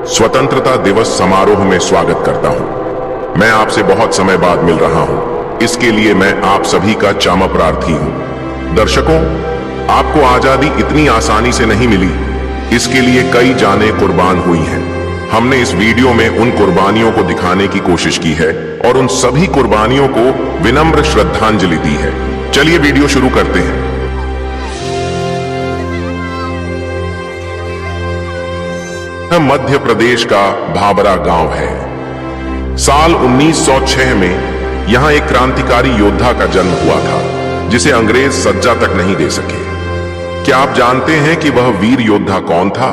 स्वतंत्रता दिवस समारोह में स्वागत करता हूं। मैं आपसे बहुत समय बाद मिल रहा हूं, इसके लिए मैं आप सभी का चामा प्रार्थी हूं। दर्शकों, आपको आजादी इतनी आसानी से नहीं मिली, इसके लिए कई जानें कुर्बान हुई हैं। हमने इस वीडियो में उन कुर्बानियों को दिखाने की कोशिश की है और उन सभी कुर्बानियों को विनम्र श्रद्धांजलि दी है। चलिए वीडियो शुरू करते हैं। मध्य प्रदेश का भाबरा गांव है। साल 1906 में यहां एक क्रांतिकारी योद्धा का जन्म हुआ था, जिसे अंग्रेज सज्जा तक नहीं दे सके। क्या आप जानते हैं कि वह वीर योद्धा कौन था?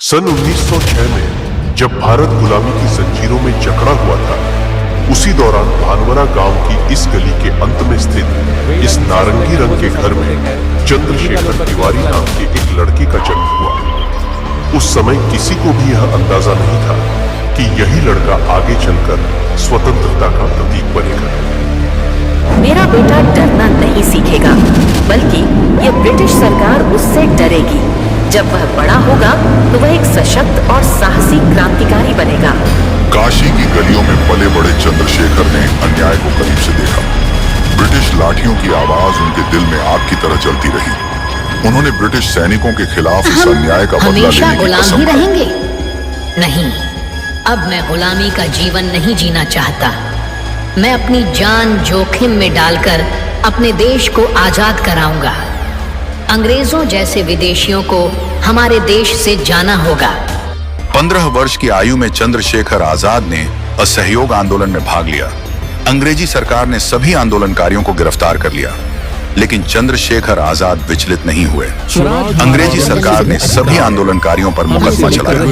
सन 1906 में जब भारत गुलामी की जंजीरों में जकड़ा हुआ था, उसी दौरान भानवरा गांव की इस गली के अंत में स्थित इस नारंगी रंग के घर में चंद्रशेखर तिवारी नाम के एक लड़के का जन्म हुआ। उस समय किसी को भी यह अंदाजा नहीं था कि यही लड़का आगे चलकर स्वतंत्रता का प्रतीक बनेगा। मेरा बेटा डरना नहीं सीखेगा, बल्कि ये ब्रिटिश सरकार उससे डरेगी। जब वह बड़ा होगा तो वह एक सशक्त और साहसी क्रांतिकारी बनेगा। काशी की गलियों में पले बड़े चंद्रशेखर ने अन्याय को करीब से देखा। ब्रिटिश लाठियों की आवाज उनके दिल में आग की तरह जलती रही। उन्होंने ब्रिटिश सैनिकों के खिलाफ इस अन्याय का बदला लेने की कसम ही रहेंगे? नहीं, अब मैं गुलामी का जीवन नहीं जीना चाहता। मैं अपनी जान जोखिम में डालकर अपने देश को आजाद कराऊंगा। अंग्रेजों जैसे विदेशियों को हमारे देश से जाना होगा। 15 वर्ष की आयु में चंद्रशेखर आजाद ने असहयोग आंदोलन में भाग लिया। अंग्रेजी सरकार ने सभी आंदोलनकारियों को गिरफ्तार कर लिया, लेकिन चंद्रशेखर आजाद विचलित नहीं हुए। अंग्रेजी सरकार ने सभी आंदोलनकारियों पर मुकदमा चलाया।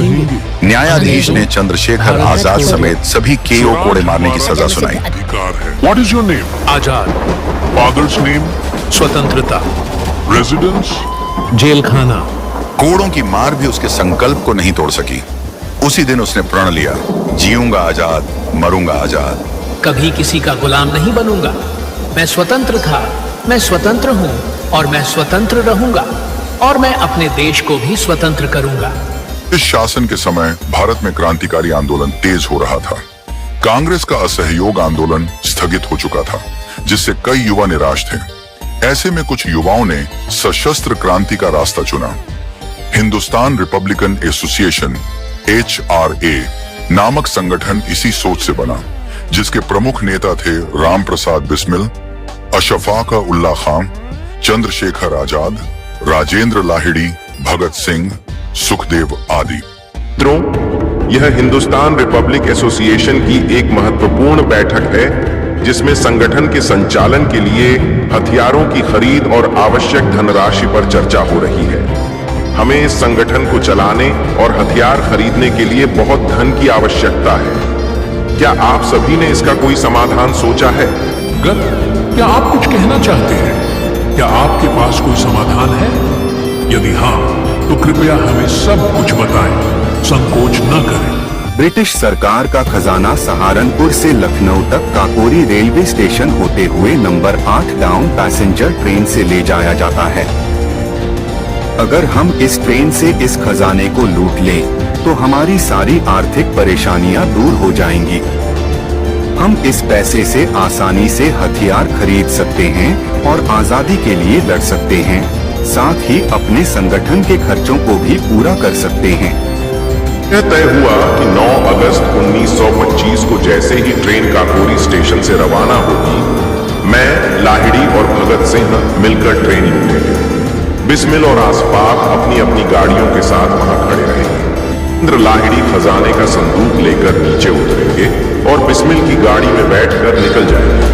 न्यायाधीश ने चंद्रशेखर आजाद समेत सभी केओ कोड़े मारने की सजा सुनाई। What is your name? Azad. Father's name? स्वतंत्रता। Residence? जेल खाना। कोड़ों की मार भी उसके संकल्प को नहीं तोड़ सकी। उसी दिन उसने प्रण लिया, जीऊंगा आजाद, मरूंगा आजाद। कभी किसी का गुलाम नहीं बनूंगा। मैं स्वतंत्र था, मैं स्वतंत्र हूं और मैं स्वतंत्र रहूंगा, और मैं अपने देश को भी स्वतंत्र करूंगा। इस शासन के समय भारत में क्रांतिकारी आंदोलन तेज हो रहा था। कांग्रेस का असहयोग आंदोलन स्थगित हो चुका था, जिससे कई युवा निराश थे। ऐसे में कुछ युवाओं ने सशस्त्र क्रांति का रास्ता चुना। हिंदुस्तान रिपब्लिकन एसोसिएशन HRA नामक संगठन इसी सोच से बना, जिसके प्रमुख नेता थे राम प्रसाद बिस्मिल, अशफाक उल्ला खान, चंद्रशेखर आजाद, राजेंद्र लाहिड़ी, भगत सिंह, सुखदेव आदि। मित्रों, यह हिंदुस्तान रिपब्लिक एसोसिएशन की एक महत्वपूर्ण बैठक है, जिसमें संगठन के संचालन के लिए हथियारों की खरीद और आवश्यक धनराशि पर चर्चा हो रही है। हमें इस संगठन को चलाने और हथियार खरीदने के लिए बहुत धन की आवश्यकता है। क्या आप सभी ने इसका कोई समाधान सोचा है? क्या आप कुछ कहना चाहते हैं? क्या आपके पास कोई समाधान है? यदि हाँ, तो कृपया हमें सब कुछ बताएं, संकोच न करें। ब्रिटिश सरकार का खजाना सहारनपुर से लखनऊ तक काकोरी रेलवे स्टेशन होते हुए नंबर 8 डाउन पैसेंजर ट्रेन से ले जाया जाता है। अगर हम इस ट्रेन से इस खजाने को लूट लें, तो हमारी सारी आर्थिक परेशानियां दूर हो जाएंगी। हम इस पैसे से आसानी से हथियार खरीद सकते हैं और आजादी के लिए लड़ सकते हैं, साथ ही अपने संगठन के खर्चों को भी पूरा कर सकते हैं। यह तय हुआ कि 9 अगस्त 1925 को जैसे ही ट्रेन काकोरी स्टेशन से रवाना होगी, मैं, लाहिड़ी और भगत सिंह मिलकर ट्रेन लूटेंगे। बिस्मिल और आसफाक अपनी अपनी गाड़ियों के साथ वहां खड़े रहेंगे। लाहिड़ी खजाने का संदूक लेकर नीचे उतरेंगे और बिस्मिल की गाड़ी में बैठकर निकल जाएंगे।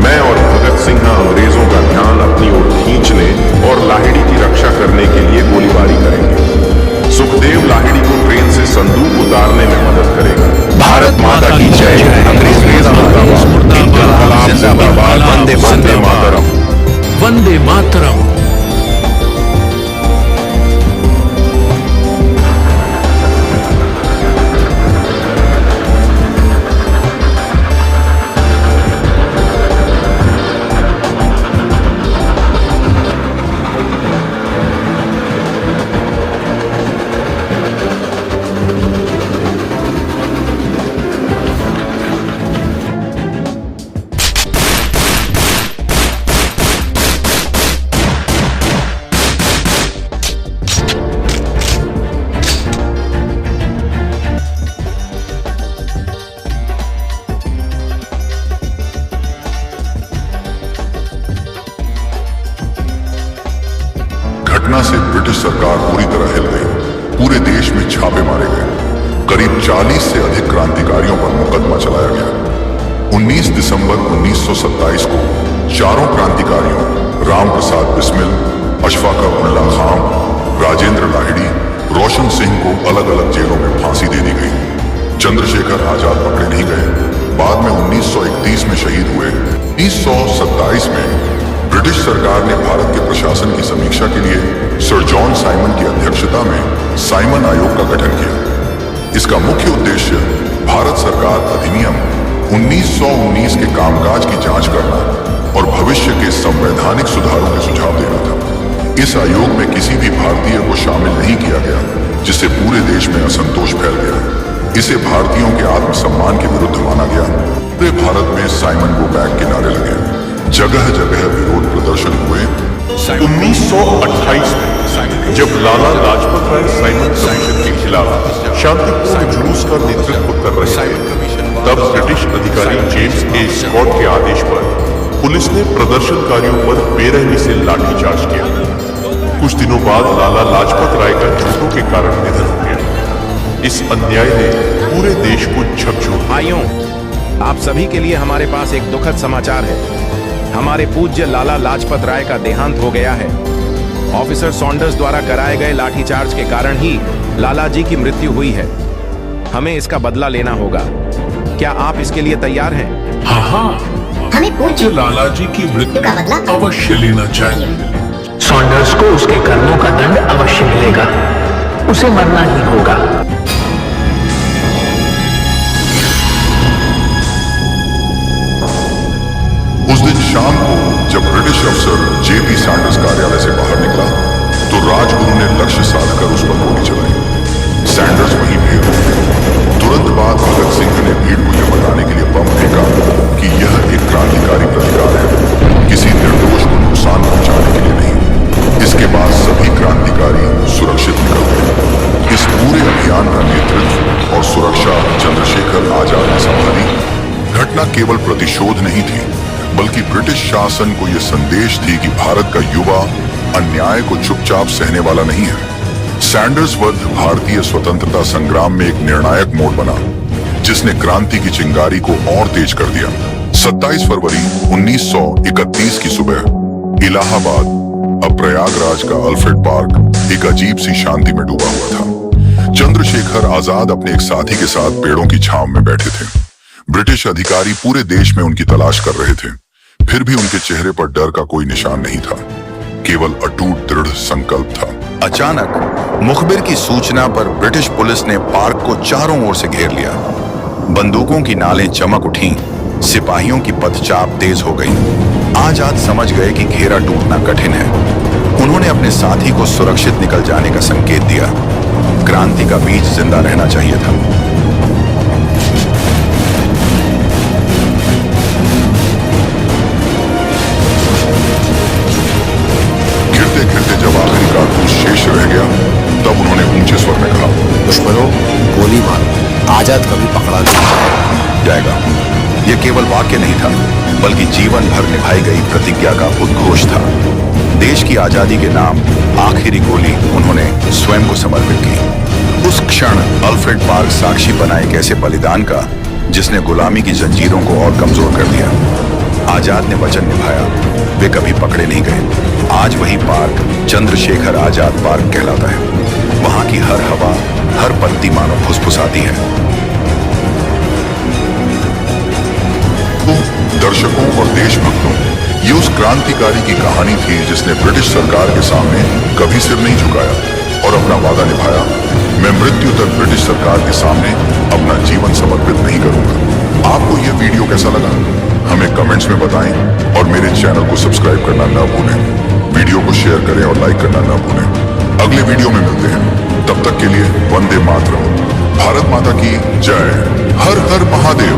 मैं और भगत सिंह अंग्रेजों का ध्यान अपनी ओर खींचने और लाहिड़ी की रक्षा करने के लिए गोलीबारी करेंगे। सुखदेव लाहिड़ी को ट्रेन से संदूक उतारने में मदद करेगा। भारत माता की जय। अंग्रेज जिंदाबाद। वंदे मातरम। वंदे मातरम। 40 से अधिक क्रांतिकारियों पर मुकदमा चलाया गया। 19 दिसंबर 1927 को चारों क्रांतिकारियों राम प्रसाद बिस्मिल, अशफाक उल्लाह खान, राजेंद्र लाहिड़ी, रोशन सिंह को अलग अलग जेलों में फांसी दे दी गई। चंद्रशेखर आजाद पकड़े नहीं गए। बाद में 1931 में शहीद हुए। 1927 में ब्रिटिश सरकार ने भारत के प्रशासन की समीक्षा के लिए सर जॉन साइमन की अध्यक्षता में साइमन आयोग का गठन किया। इसका मुख्य उद्देश्य भारत सरकार अधिनियम 1919 के कामकाज की जांच करना और भविष्य के संवैधानिक सुधारों के सुझाव देना था। इस आयोग में किसी भी भारतीय को शामिल नहीं किया गया, जिससे पूरे देश में असंतोष फैल गया। इसे भारतीयों के आत्मसम्मान के विरुद्ध माना गया। पूरे भारत में साइमन गो बैक के नारे लगे। जगह जगह विरोध प्रदर्शन हुए। 1928 में जब लाला लाजपत राय साइमन कमीशन के खिलाफ शांतिपूर्ण जुलूस का नेतृत्व कर रहे थे, तब ब्रिटिश अधिकारी जेम्स ए स्कॉट के आदेश पर पुलिस ने प्रदर्शनकारियों पर बेरहमी से लाठीचार्ज किया। कुछ दिनों बाद लाला लाजपत राय का चोटों के कारण निधन हो गया। इस अन्याय ने पूरे देश को झकझोर। भाइयों, आप सभी के लिए हमारे पास एक दुखद समाचार है। हमारे पूज्य लाला लाजपत राय का देहांत हो गया है। ऑफिसर सॉन्डर्स द्वारा कराए गए लाठीचार्ज के कारण ही लाला जी की मृत्यु हुई है। हमें इसका बदला लेना होगा। क्या आप इसके लिए तैयार हैं? हाँ, हमें पूज्य लाला जी की मृत्यु का बदला अवश्य लेना चाहिए। सॉन्डर्स को उसके कर्मों का दंड अवश्य मिलेगा। उसे मरना ही होगा। उस दिन शाम को जब ब्रिटिश अफसर जेपी सैंडर्स कार्यालय से बाहर निकला, तो राजगुरु ने लक्ष्य साधकर उस पर गोली चलाई। सैंडर्स वहीं ढेर हो गए। तुरंत बाद भगत सिंह ने भीड़ को यह बताने के लिए बम फेंका कि यह एक क्रांतिकारी प्रतिकार है, किसी निर्दोष को नुकसान पहुंचाने के लिए नहीं। इसके बाद सभी क्रांतिकारी सुरक्षित निकल गए। इस पूरे अभियान का नेतृत्व और सुरक्षा चंद्रशेखर आजाद ने संभाली। घटना केवल प्रतिशोध नहीं थी, बल्कि ब्रिटिश शासन को यह संदेश थी कि भारत का युवा अन्याय को चुपचाप सहने वाला नहीं है। सैंडर्स वध भारतीय स्वतंत्रता संग्राम में एक निर्णायक मोड़ बना, जिसने क्रांति की चिंगारी को और तेज कर दिया। 27 फरवरी 1931 की सुबह इलाहाबाद, अब प्रयागराज का अल्फ्रेड पार्क एक अजीब सी शांति में डूबा हुआ था। चंद्रशेखर आजाद अपने एक साथी के साथ पेड़ों की छांव में बैठे थे। ब्रिटिश अधिकारी पूरे देश में उनकी तलाश कर रहे थे, फिर भी उनके चेहरे पर डर का कोई निशान नहीं था, केवल अटूट दृढ़ संकल्प था। अचानक मुखबिर की सूचना पर ब्रिटिश पुलिस ने पार्क को चारों ओर से घेर लिया। बंदूकों की नालें चमक उठी, सिपाहियों की पदचाप तेज हो गई। आजाद समझ गए कि घेरा टूटना कठिन है। उन्होंने अपने साथी को सुरक्षित निकल जाने का संकेत दिया। क्रांति का बीज जिंदा रहना चाहिए था। गिरते जब आखिरी कारतूस शेष रह गया, तब उन्होंने ऊंचे स्वर में कहा, दुश्मनों, गोली मारो, आजाद कभी पकड़ा नहीं जाएगा। यह केवल वाक्य नहीं था, बल्कि जीवन भर निभाई गई प्रतिज्ञा का उद्घोष था। देश की आजादी के नाम आखिरी गोली उन्होंने स्वयं को समर्पित की। उस क्षण अल्फ्रेड पार्क साक्षी बना एक ऐसे बलिदान का, जिसने गुलामी की जंजीरों को और कमजोर कर दिया। आजाद ने वचन निभाया, वे कभी पकड़े नहीं गए। आज वही पार्क चंद्रशेखर आजाद पार्क कहलाता है। वहां की हर हवा, हर पत्ती मानो फुसफुसाती है। दर्शकों और देशभक्तों, ये उस क्रांतिकारी की कहानी थी जिसने ब्रिटिश सरकार के सामने कभी सिर नहीं झुकाया और अपना वादा निभाया। मैं मृत्यु तक ब्रिटिश सरकार के सामने अपना जीवन समर्पित नहीं करूंगा। आपको यह वीडियो कैसा लगा, हमें कमेंट्स में बताएं और मेरे चैनल को सब्सक्राइब करना न भूलें। वीडियो को शेयर करें और लाइक करना न भूलें। अगले वीडियो में मिलते हैं, तब तक के लिए वंदे मातरम। भारत माता की जय। हर हर महादेव।